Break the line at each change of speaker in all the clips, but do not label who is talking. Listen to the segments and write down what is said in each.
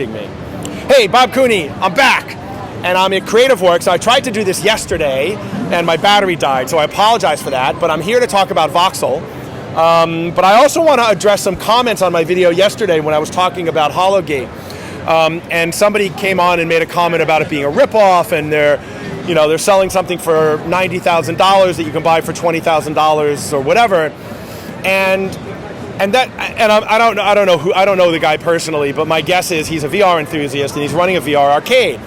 me. Hey, Bob Cooney, I'm back. And I'm at CreativeWorks. I tried to do this yesterday, and my battery died, so I apologize for that. But I'm here to talk about Voxel. But I also want to address some comments on my video yesterday when I was talking about HoloGate. And somebody came on and made a comment about it being a ripoff, and they're selling something for $90,000 that you can buy for $20,000 or whatever. And I don't know the guy personally, but my guess is he's a VR enthusiast and he's running a VR arcade.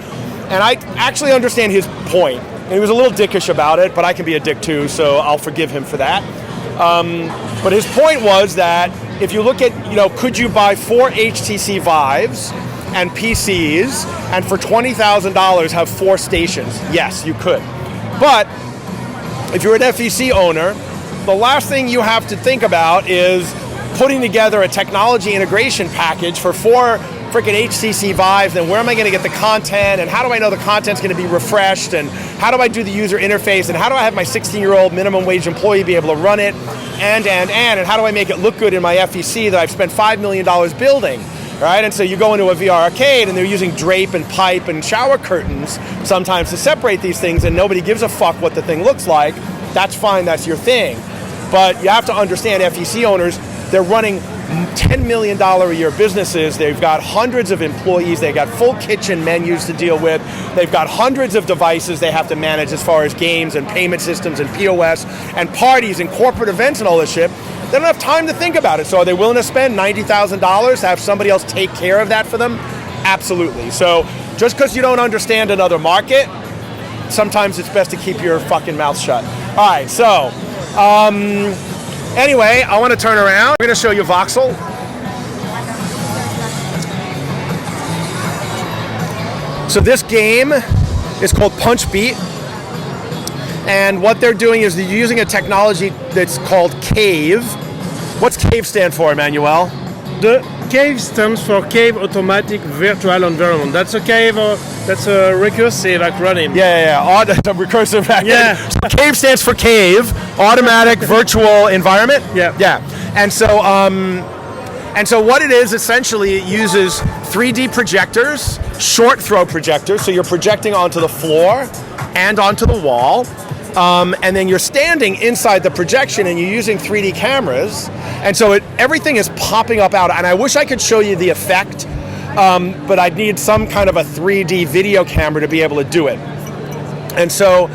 And I actually understand his point. And he was a little dickish about it, but I can be a dick too, so I'll forgive him for that. But his point was that if you look at, could you buy 4 HTC Vives and PCs and for $20,000 have 4 stations? Yes, you could. But if you're an FEC owner, the last thing you have to think about is putting together a technology integration package for 4 freaking HTC Vives, and where am I going to get the content, and how do I know the content's going to be refreshed, and how do I do the user interface, and how do I have my 16-year-old minimum wage employee be able to run it, and how do I make it look good in my FEC that I've spent $5 million building, right? And so you go into a VR arcade, and they're using drape and pipe and shower curtains sometimes to separate these things, and nobody gives a fuck what the thing looks like. That's fine, that's your thing. But you have to understand, FEC owners, they're running $10 million a year businesses. They've got hundreds of employees. They've got full kitchen menus to deal with. They've got hundreds of devices they have to manage as far as games and payment systems and POS and parties and corporate events and all this shit. They don't have time to think about it. So are they willing to spend $90,000 to have somebody else take care of that for them? Absolutely. So just because you don't understand another market, sometimes it's best to keep your fucking mouth shut. All right, so anyway, I want to turn around. I'm going to show you Voxel. So this game is called Punch Beat. And what they're doing is they're using a technology that's called CAVE. What's CAVE stand for, Emmanuel?
The CAVE stands for Cave Automatic Virtual Environment. That's a cave, that's a recursive acronym.
Yeah. Recursive acronym.
Yeah.
So CAVE stands for CAVE, Automatic Virtual Environment.
Yeah.
And so what it is, essentially, it uses 3D projectors, short throw projectors, so you're projecting onto the floor and onto the wall. And then you're standing inside the projection and you're using 3D cameras. And so everything is popping up out. And I wish I could show you the effect, but I'd need some kind of a 3D video camera to be able to do it. And so,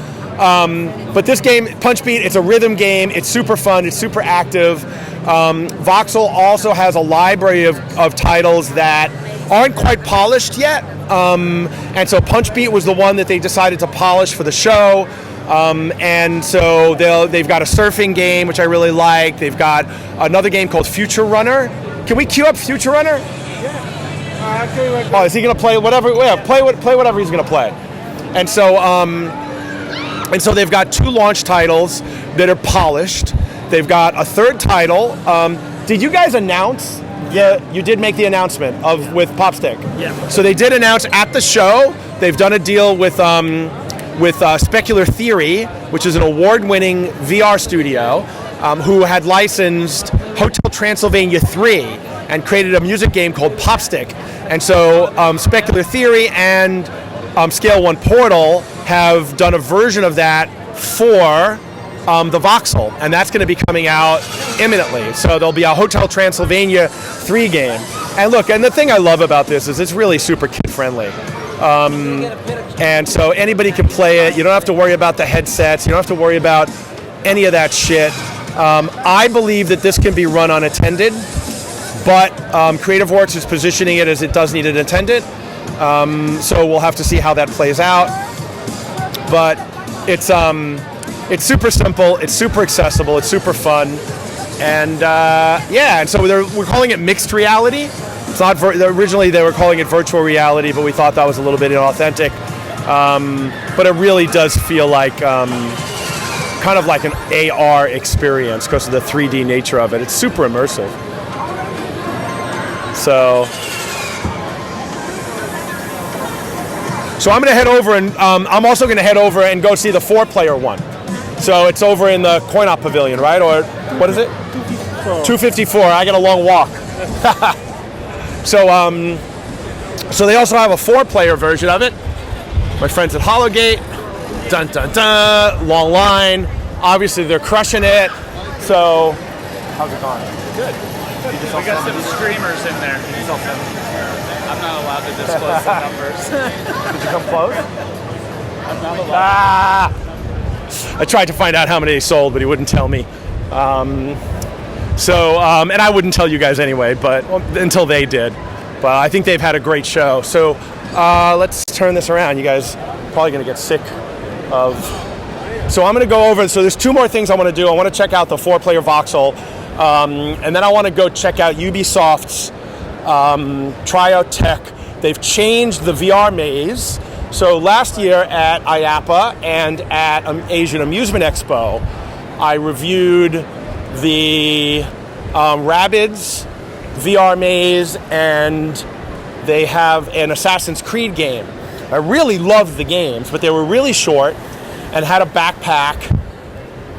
but this game, Punch Beat, it's a rhythm game. It's super fun. It's super active. Voxel also has a library of titles that aren't quite polished yet. And so Punch Beat was the one that they decided to polish for the show. And so they've got a surfing game, which I really like. They've got another game called Future Runner. Can we queue up Future Runner?
Yeah.
Oh, is he going to play whatever? Yeah, play whatever he's going to play. And so they've got 2 launch titles that are polished. They've got a 3rd title. Did you guys announce? Yeah, you did make the announcement with Popstick.
Yeah.
So they did announce at the show. They've done a deal with Specular Theory, which is an award-winning VR studio, who had licensed Hotel Transylvania 3 and created a music game called Popstick. And so Specular Theory and Scale 1 Portal have done a version of that for the Voxel, and that's going to be coming out imminently. So there'll be a Hotel Transylvania 3 game. And look, and the thing I love about this is it's really super kid-friendly. And so anybody can play it. You don't have to worry about the headsets. You don't have to worry about any of that shit. I believe that this can be run unattended, but CreativeWorks is positioning it as it does need an attendant. So we'll have to see how that plays out. But it's super simple. It's super accessible. It's super fun. And and so we're calling it mixed reality. It's not originally they were calling it virtual reality, but we thought that was a little bit inauthentic. But it really does feel like kind of like an AR experience because of the 3D nature of it. It's super immersive. So I'm going to head over, and I'm also going to head over and go see the 4-player one. So it's over in the Coin-Op Pavilion, right? Or what is it? 254. I got a long walk. So So they also have a 4-player version of it. My friends at Hollowgate, dun dun dun, long line. Obviously they're crushing it. So, how's it going? Good.
We got some streamers in there. I'm not allowed to disclose the numbers.
Did you come close?
I'm not allowed.
I tried to find out how many they sold, but he wouldn't tell me. And I wouldn't tell you guys anyway, but until they did. But I think they've had a great show. So let's turn this around. You guys are probably going to get sick of. So I'm going to go over. So there's 2 more things I want to do. I want to check out the 4-player Voxel, and then I want to go check out Ubisoft's tryout tech. They've changed the VR maze. So last year at IAPA and at Asian Amusement Expo, I reviewed the Rabbids VR maze, and they have an Assassin's Creed game. I really loved the games, but they were really short and had a backpack.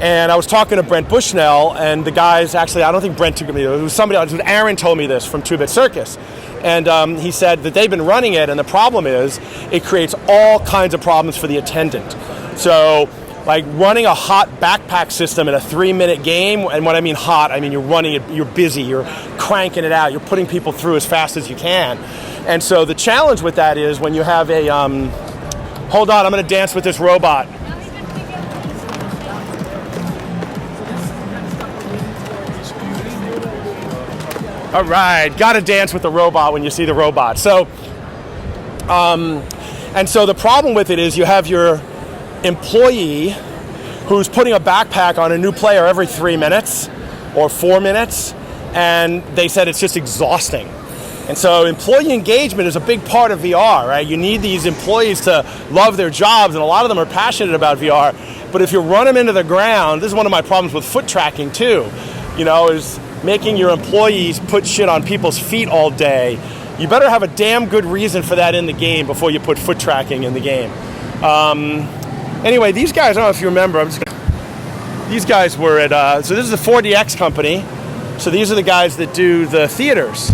And I was talking to Brent Bushnell, and the guys, actually, I don't think Brent took me, it was somebody else, Aaron told me this from 2-Bit Circus. And he said that they've been running it, and the problem is it creates all kinds of problems for the attendant. So, like running a hot backpack system in a 3-minute game, and when I mean hot, I mean you're running it, you're busy, you're cranking it out, you're putting people through as fast as you can. And so the challenge with that is when you have a, hold on, I'm gonna dance with this robot. All right, gotta dance with the robot when you see the robot. So, and so the problem with it is you have your employee who's putting a backpack on a new player every 3 minutes or 4 minutes, and they said it's just exhausting. And so employee engagement is a big part of VR, right? You need these employees to love their jobs, and a lot of them are passionate about VR. But if you run them into the ground, this is one of my problems with foot tracking too, is making your employees put shit on people's feet all day. You better have a damn good reason for that in the game before you put foot tracking in the game. Anyway, these guys, I don't know if you remember, these guys were at, so this is the 4DX company. So these are the guys that do the theaters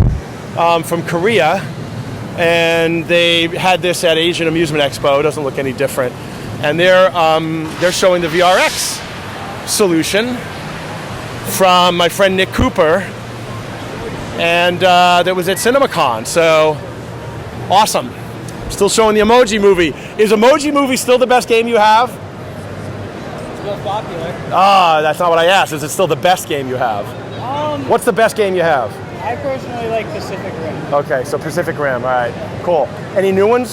from Korea. And they had this at Asian Amusement Expo. It doesn't look any different. And they're showing the VRX solution from my friend Nick Cooper. And that was at CinemaCon. So awesome. Still showing the Emoji Movie. Is Emoji Movie still the best game you have?
It's most popular.
That's not what I asked. Is it still the best game you have? What's the best game you have?
I personally like Pacific Rim.
Okay, so Pacific Rim. All right, cool. Any new ones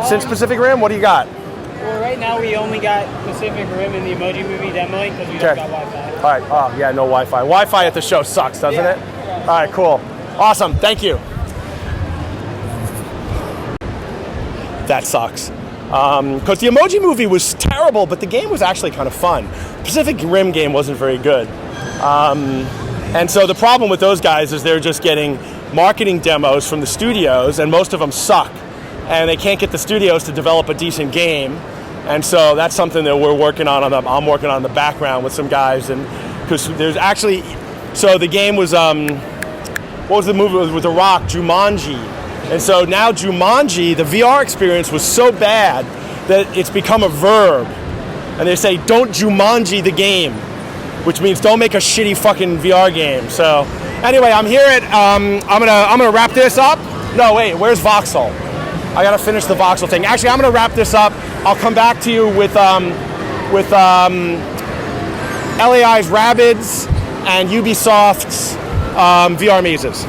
since Pacific Rim? What do you got?
Well, right now we only got Pacific Rim and the Emoji Movie demoing because we don't got Wi-Fi.
All right. Oh, yeah, no Wi-Fi. Wi-Fi at the show sucks, doesn't it? All right, cool. Awesome. Thank you. That sucks. Because the Emoji Movie was terrible, but the game was actually kind of fun. Pacific Rim game wasn't very good. And so the problem with those guys is they're just getting marketing demos from the studios, and most of them suck. And they can't get the studios to develop a decent game. And so that's something that we're working on. I'm working on in the background with some guys. And because there's actually, so the game was, what was the movie with The Rock? Jumanji. And so now Jumanji, the VR experience was so bad that it's become a verb. And they say, don't Jumanji the game, which means don't make a shitty fucking VR game. So anyway, I'm here at, I'm gonna wrap this up. No, wait, where's Voxel? I gotta finish the Voxel thing. Actually, I'm gonna wrap this up. I'll come back to you with LAI's Rabbids and Ubisoft's VR mazes.